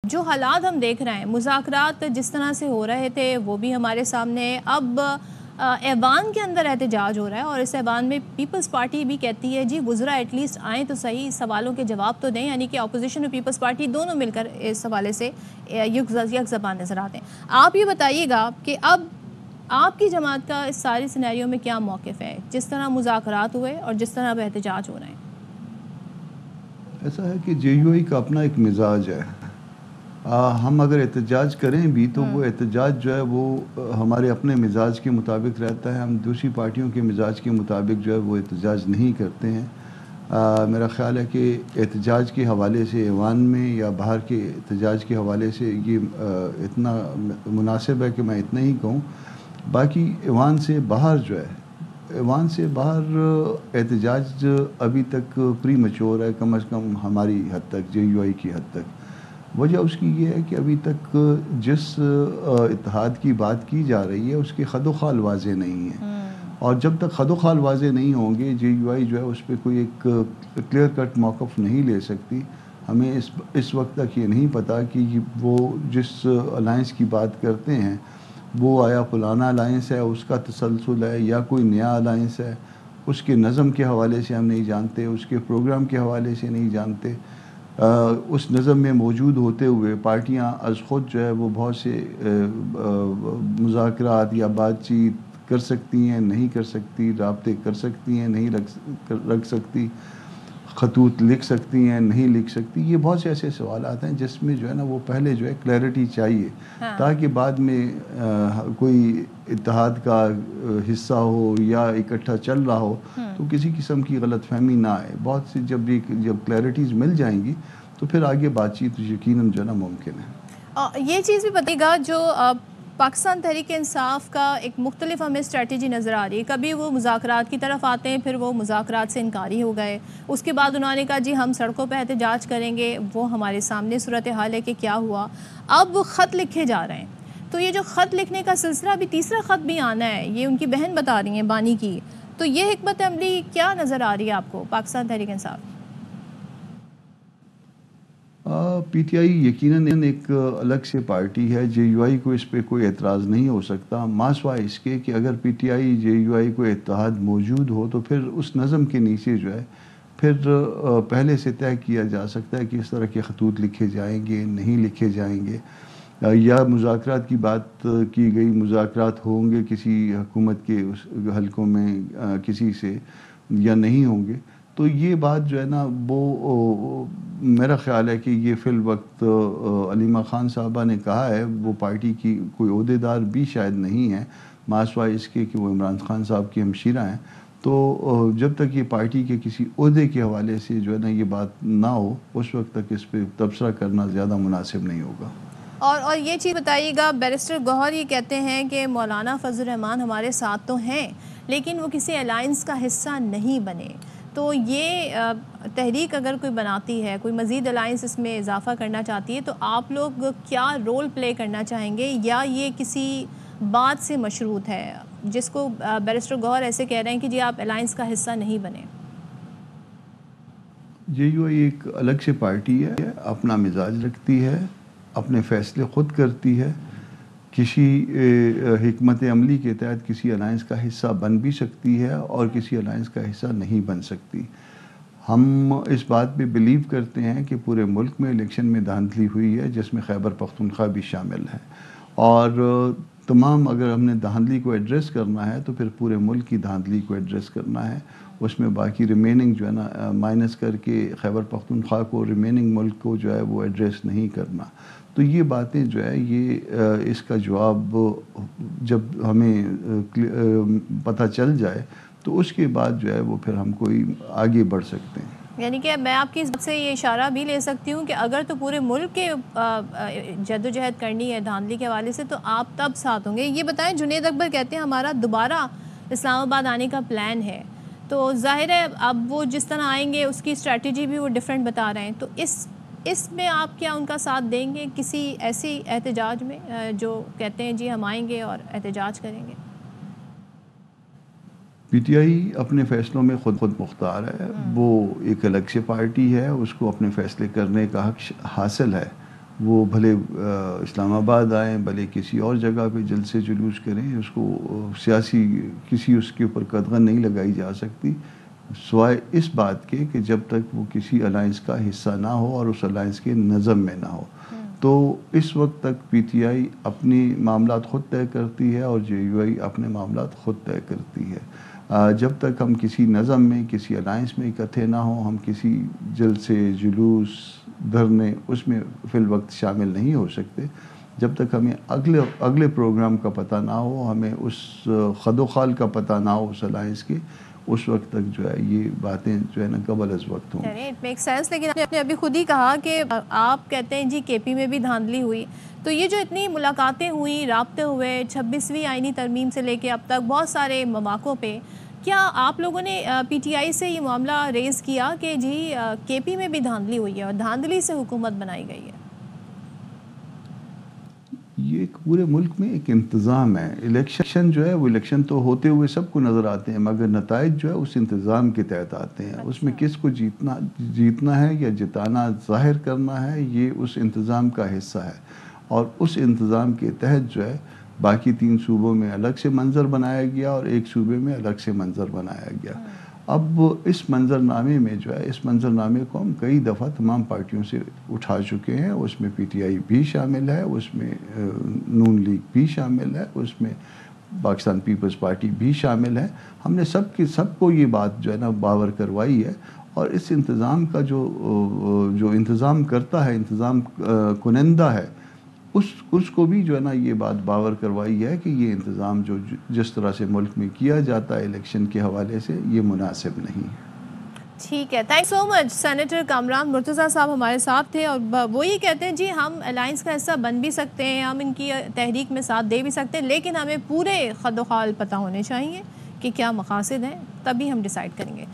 جو حالات ہم دیکھ رہے ہیں، مذاکرات جس طرح سے ہو رہے تھے وہ بھی ہمارے سامنے ہے. اب ایوان کے اندر احتجاج ہو رہا ہے اور اس ایوان میں پیپلز پارٹی بھی کہتی ہے جی وزراء ایٹ لیسٹ آئیں تو صحیح، سوالوں کے جواب تو دیں، یعنی کہ اپوزیشن اور پیپلز پارٹی دونوں مل کر اس حوالے سے یک زبان نظر آتے ہیں. آپ یہ بتائیے گا کہ اب آپ کی جماعت کا اس ساری سینیریو میں کیا موقف ہے، جس طرح مذاکرات ہوئے اور جس طرح اب احتجاج ہو رہے ہیں؟ ایسا ہے کہ جے یو آئی کا اپنا ایک مزاج ہے. ہم اگر احتجاج کریں بھی تو وہ احتجاج جو ہے وہ ہمارے اپنے مزاج کے مطابق رہتا ہے. ہم دوسری پارٹیوں کے مزاج کے مطابق جو ہے وہ احتجاج نہیں کرتے ہیں. میرا خیال ہے کہ احتجاج کے حوالے سے ایوان میں یا باہر کے احتجاج کے حوالے سے یہ اتنا مناسب ہے کہ میں اتنا ہی کہوں. باقی ایوان سے باہر جو ہے، ایوان سے باہر احتجاج ابھی تک پری میچور ہے، کم از کم ہماری حد تک، جے یو آئی کی حد تک. وجہ اس کی یہ ہے کہ ابھی تک جس اتحاد کی بات کی جا رہی ہے اس کے خد و خال واضح نہیں ہے، اور جب تک خد و خال واضح نہیں ہوں گے جے یو آئی جو ہے اس پہ کوئی ایک کلیئر کٹ موقف نہیں لے سکتی. ہمیں اس وقت تک یہ نہیں پتا کہ وہ جس الائنس کی بات کرتے ہیں وہ آیا پرانا الائنس ہے، اس کا تسلسل ہے، یا کوئی نیا الائنس ہے. اس کے نظم کے حوالے سے ہم نہیں جانتے، اس کے پروگرام کے حوالے سے نہیں جانتے. اس نظم میں موجود ہوتے ہوئے پارٹیاں از خود جو ہے وہ بہت سے مذاکرات یا بات چیت کر سکتی ہیں، نہیں کر سکتی، رابطے کر سکتی ہیں، نہیں رکھ سکتی، خطوط لکھ سکتی ہیں، نہیں لکھ سکتی. یہ بہت سے ایسے سوالات ہیں جس میں جو ہے نا وہ پہلے جو ہے کلیئرٹی چاہیے، تاکہ بعد میں کوئی اتحاد کا حصہ ہو یا اکٹھا چل رہا ہو تو کسی قسم کی غلط فہمی نہ آئے. بہت سی جب کلیئرٹیز مل جائیں گی تو پھر آگے بات چیت یقیناً جو ہے نا ممکن ہے. یہ چیز بھی بتائیے گا جو پاکستان تحریک انصاف کا ایک مختلف ہمیں اسٹریٹجی نظر آ رہی ہے. کبھی وہ مذاکرات کی طرف آتے ہیں، پھر وہ مذاکرات سے انکاری ہو گئے، اس کے بعد انہوں نے کہا جی ہم سڑکوں پہ احتجاج کریں گے. وہ ہمارے سامنے صورتحال ہے کہ کیا ہوا. اب وہ خط لکھے جا رہے ہیں، تو یہ جو خط لکھنے کا سلسلہ، ابھی تیسرا خط بھی آنا ہے، یہ ان کی بہن بتا رہی ہیں بانی کی. تو یہ حکمت عملی کیا نظر آ رہی ہے آپ کو Pakistan Tehreek Insaf? P T I یقیناً ایک الگ سے پارٹی ہے. جے یو آئی کو اس پہ کوئی اعتراض نہیں ہو سکتا، ماسوائے اس کے کہ اگر P T I J you آئی کو اتحاد موجود ہو تو پھر اس نظم کے نیچے جو ہے پھر پہلے سے طے کیا جا سکتا ہے کہ اس طرح کے خطوط لکھے جائیں گے، نہیں لکھے جائیں گے، یا مذاکرات کی بات کی گئی، مذاکرات ہوں گے کسی حکومت کے حلقوں میں کسی سے یا نہیں ہوں گے. تو یہ بات جو ہے نا وہ میرا خیال ہے کہ یہ فی الوقت علیمہ خان صاحبہ نے کہا ہے، وہ پارٹی کی کوئی عہدیدار بھی شاید نہیں ہے، ماسوائے اس کے کہ وہ عمران خان صاحب کی ہمشیرہ ہیں. تو جب تک یہ پارٹی کے کسی عہدے کے حوالے سے جو ہے نا یہ بات نہ ہو اس وقت تک اس پہ تبصرہ کرنا زیادہ مناسب نہیں ہوگا. اور یہ چیز بتائیے گا، بیرسٹر گوہر یہ کہتے ہیں کہ مولانا فضل الرحمان ہمارے ساتھ تو ہیں لیکن وہ کسی الائنس کا حصہ نہیں بنے. تو یہ تحریک اگر کوئی بناتی ہے، کوئی مزید الائنس اس میں اضافہ کرنا چاہتی ہے، تو آپ لوگ کیا رول پلے کرنا چاہیں گے، یا یہ کسی بات سے مشروط ہے جس کو بیرسٹر گوہر ایسے کہہ رہے ہیں کہ جی آپ الائنس کا حصہ نہیں بنے؟ جے یو آئی ایک الگ سے پارٹی ہے، اپنا مزاج رکھتی ہے، اپنے فیصلے خود کرتی ہے. کسی حکمت عملی کے تحت کسی الائنس کا حصہ بن بھی سکتی ہے اور کسی الائنس کا حصہ نہیں بن سکتی. ہم اس بات پہ بلیو کرتے ہیں کہ پورے ملک میں الیکشن میں دھاندلی ہوئی ہے جس میں خیبر پختونخوا بھی شامل ہے، اور تمام اگر ہم نے دھاندلی کو ایڈریس کرنا ہے تو پھر پورے ملک کی دھاندلی کو ایڈریس کرنا ہے. اس میں باقی ریمیننگ جو ہے نا مائنس کر کے خیبر پختونخوا کو، ریمیننگ ملک کو جو ہے وہ ایڈریس نہیں کرنا. تو یہ باتیں جو ہے یہ اس کا جواب جب ہمیں پتہ چل جائے تو اس کے بعد جو ہے وہ پھر ہم کوئی آگے بڑھ سکتے ہیں. یعنی کہ میں آپ کی اس بات سے یہ اشارہ بھی لے سکتی ہوں کہ اگر تو پورے ملک کے جد و جہد کرنی ہے دھاندلی کے حوالے سے تو آپ تب ساتھ ہوں گے. یہ بتائیں، جنید اکبر کہتے ہیں ہمارا دوبارہ اسلام آباد آنے کا پلان ہے، تو ظاہر ہے اب وہ جس طرح آئیں گے اس کی اسٹریٹجی بھی وہ ڈیفرنٹ بتا رہے ہیں. تو اس میں آپ کیا ان کا ساتھ دیں گے کسی ایسی احتجاج میں جو کہتے ہیں جی ہم آئیں گے اور احتجاج کریں گے؟ پی ٹی آئی اپنے فیصلوں میں خود مختار ہے. وہ ایک الگ سے پارٹی ہے، اس کو اپنے فیصلے کرنے کا حق حاصل ہے. وہ بھلے اسلام آباد آئیں، بھلے کسی اور جگہ پہ جلسے جلوس کریں، اس کو سیاسی کسی اس کے اوپر قدغن نہیں لگائی جا سکتی سوائے اس بات کے کہ جب تک وہ کسی الائنس کا حصہ نہ ہو اور اس الائنس کے نظم میں نہ ہو. تو اس وقت تک پی ٹی آئی اپنی معاملات خود طے کرتی ہے اور جے یو آئی اپنے معاملات خود طے کرتی ہے. جب تک ہم کسی نظم میں، کسی الائنس میں اکٹھے نہ ہوں، ہم کسی جلسے جلوس دھرنے اس میں فی الوقت شامل نہیں ہو سکتے. جب تک ہمیں اگلے پروگرام کا پتہ نہ ہو، ہمیں اس خد و خال کا پتہ نہ ہو اس الائنس کے، اس وقت تک جو ہے یہ باتیں جو ہے نا قبل از وقت ہوں. It make sense. لیکن آپ نے ابھی خود ہی کہا کہ آپ کہتے ہیں جی کے پی میں بھی دھاندلی ہوئی، تو یہ جو اتنی ملاقاتیں ہوئیں، رابطے ہوئے 26ویں آئینی ترمیم سے لے کے اب تک بہت سارے مواقعوں پہ، کیا آپ لوگوں نے پی ٹی آئی سے یہ معاملہ ریز کیا کہ جی کے پی میں بھی دھاندلی ہوئی ہے اور دھاندلی سے حکومت بنائی گئی ہے؟ یہ ایک پورے ملک میں ایک انتظام ہے. الیکشن جو ہے وہ الیکشن تو ہوتے ہوئے سب کو نظر آتے ہیں، مگر نتائج جو ہے اس انتظام کے تحت آتے ہیں. اس میں کس کو جیتنا ہے یا جتانا ظاہر کرنا ہے، یہ اس انتظام کا حصہ ہے. اور اس انتظام کے تحت جو ہے باقی 3 صوبوں میں الگ سے منظر بنایا گیا اور ایک صوبے میں الگ سے منظر بنایا گیا. اب اس منظر نامے میں جو ہے، اس منظر نامے کو ہم کئی دفعہ تمام پارٹیوں سے اٹھا چکے ہیں. اس میں پی ٹی آئی بھی شامل ہے، اس میں نون لیگ بھی شامل ہے، اس میں پاکستان پیپلز پارٹی بھی شامل ہے. ہم نے سب کو یہ بات جو ہے نا باور کروائی ہے. اور اس انتظام کا جو انتظام کرتا ہے، انتظام کنندہ ہے، اس کو بھی جو ہے نا یہ بات باور کروائی ہے کہ یہ انتظام جس طرح سے ملک میں کیا جاتا ہے الیکشن کے حوالے سے، یہ مناسب نہیں ہے. ٹھیک ہے، تھینک سو مچ. سینیٹر کامران مرتضیٰ صاحب ہمارے ساتھ تھے اور وہ یہ کہتے ہیں جی ہم الائنس کا حصہ بن بھی سکتے ہیں، ہم ان کی تحریک میں ساتھ دے بھی سکتے ہیں، لیکن ہمیں پورے خد و خال پتہ ہونے چاہیے کہ کیا مقاصد ہیں، تبھی ہم ڈیسائیڈ کریں گے.